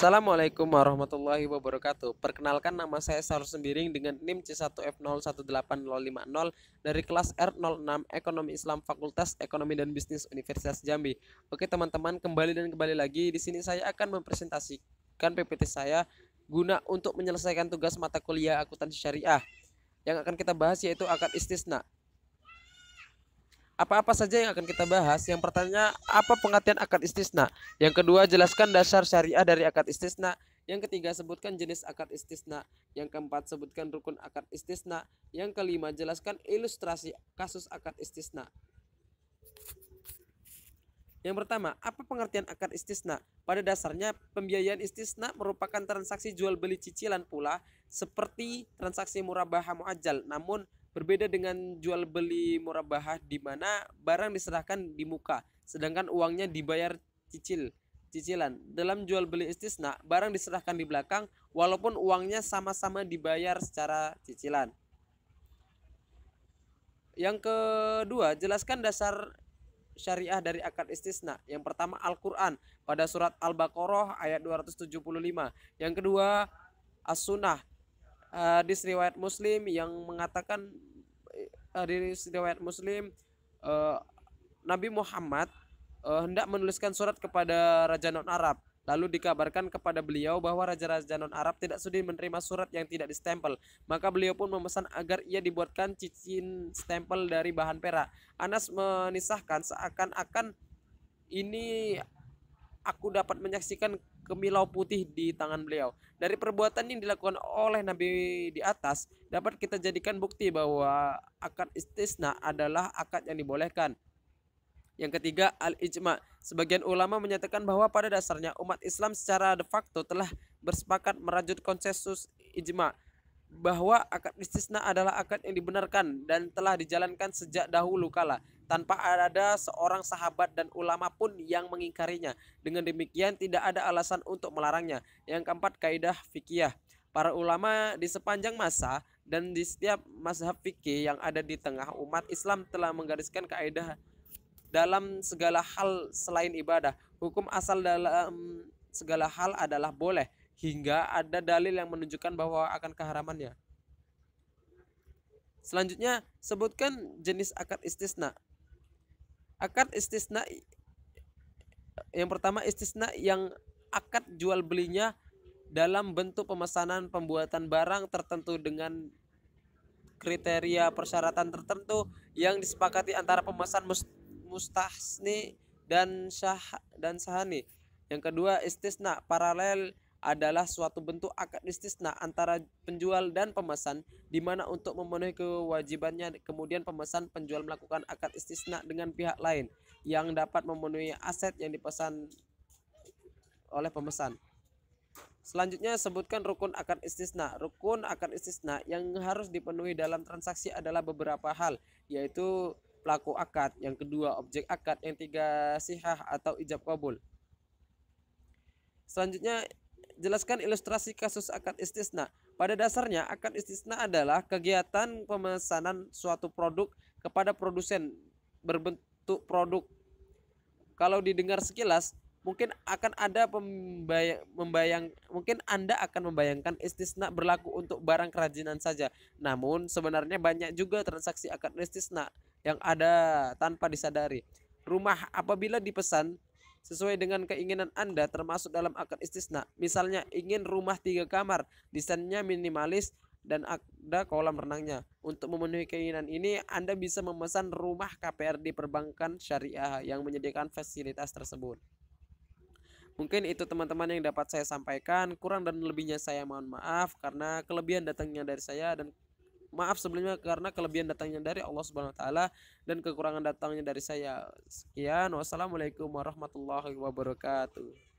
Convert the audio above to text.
Assalamualaikum warahmatullahi wabarakatuh. Perkenalkan, nama saya Sarul Sembiring dengan NIM C1F018050 dari kelas R06 Ekonomi Islam Fakultas Ekonomi dan Bisnis Universitas Jambi. Oke teman-teman, kembali lagi di sini saya akan mempresentasikan PPT saya guna untuk menyelesaikan tugas mata kuliah akuntansi syariah. Yang akan kita bahas yaitu akad istisna. Apa-apa saja yang akan kita bahas? Yang pertama, apa pengertian akad istisna? Yang kedua, jelaskan dasar syariah dari akad istisna. Yang ketiga, sebutkan jenis akad istisna. Yang keempat, sebutkan rukun akad istisna. Yang kelima, jelaskan ilustrasi kasus akad istisna. Yang pertama, apa pengertian akad istisna? Pada dasarnya, pembiayaan istisna merupakan transaksi jual beli cicilan pula seperti transaksi murabahah muajjal, namun berbeda dengan jual beli murabahah di mana barang diserahkan di muka, sedangkan uangnya dibayar cicilan. Dalam jual beli istisna, barang diserahkan di belakang walaupun uangnya sama-sama dibayar secara cicilan. Yang kedua, jelaskan dasar syariah dari akad istisna. Yang pertama, Al-Quran pada surat Al-Baqarah ayat 275. Yang kedua, As-Sunnah, hadis riwayat Muslim yang mengatakan Nabi Muhammad hendak menuliskan surat kepada Raja non Arab. Lalu dikabarkan kepada beliau bahwa raja-raja non Arab tidak sudi menerima surat yang tidak distempel. Maka beliau pun memesan agar ia dibuatkan cincin stempel dari bahan perak. Anas menisahkan, seakan-akan ini aku dapat menyaksikan kemilau putih di tangan beliau. Dari perbuatan yang dilakukan oleh Nabi di atas, dapat kita jadikan bukti bahwa akad istisna adalah akad yang dibolehkan. Yang ketiga, al-ijma. Sebagian ulama menyatakan bahwa pada dasarnya umat Islam secara de facto telah bersepakat merajut konsensus ijma bahwa akad istisna adalah akad yang dibenarkan dan telah dijalankan sejak dahulu kala tanpa ada seorang sahabat dan ulama pun yang mengingkarinya. Dengan demikian tidak ada alasan untuk melarangnya. Yang keempat, kaidah fikih. Para ulama di sepanjang masa dan di setiap mazhab fikih yang ada di tengah umat Islam telah menggariskan kaidah dalam segala hal selain ibadah. Hukum asal dalam segala hal adalah boleh hingga ada dalil yang menunjukkan bahwa akan keharamannya. Selanjutnya, sebutkan jenis akad istisna. Akad istisna yang pertama, istisna yang akad jual belinya dalam bentuk pemesanan pembuatan barang tertentu dengan kriteria persyaratan tertentu yang disepakati antara pemesan mustasni dan sahani. Yang kedua, istisna paralel adalah suatu bentuk akad istisna antara penjual dan pemesan di mana untuk memenuhi kewajibannya kemudian pemesan penjual melakukan akad istisna dengan pihak lain yang dapat memenuhi aset yang dipesan oleh pemesan. Selanjutnya, sebutkan rukun akad istisna. Rukun akad istisna yang harus dipenuhi dalam transaksi adalah beberapa hal, yaitu pelaku akad, yang kedua objek akad, yang tiga sihah atau ijab kabul. Selanjutnya, jelaskan ilustrasi kasus akad istisna. Pada dasarnya akad istisna adalah kegiatan pemesanan suatu produk kepada produsen berbentuk produk. Kalau didengar sekilas mungkin Anda akan membayangkan istisna berlaku untuk barang kerajinan saja. Namun sebenarnya banyak juga transaksi akad istisna yang ada tanpa disadari. Rumah apabila dipesan sesuai dengan keinginan Anda termasuk dalam akad istisna. Misalnya ingin rumah 3 kamar, desainnya minimalis dan ada kolam renangnya. Untuk memenuhi keinginan ini, Anda bisa memesan rumah KPR di perbankan syariah yang menyediakan fasilitas tersebut. Mungkin itu teman-teman yang dapat saya sampaikan. Kurang dan lebihnya saya mohon maaf karena kelebihan datangnya dari saya, dan maaf sebelumnya karena kelebihan datangnya dari Allah Subhanahu wa taala dan kekurangan datangnya dari saya. Sekian, wassalamualaikum warahmatullahi wabarakatuh.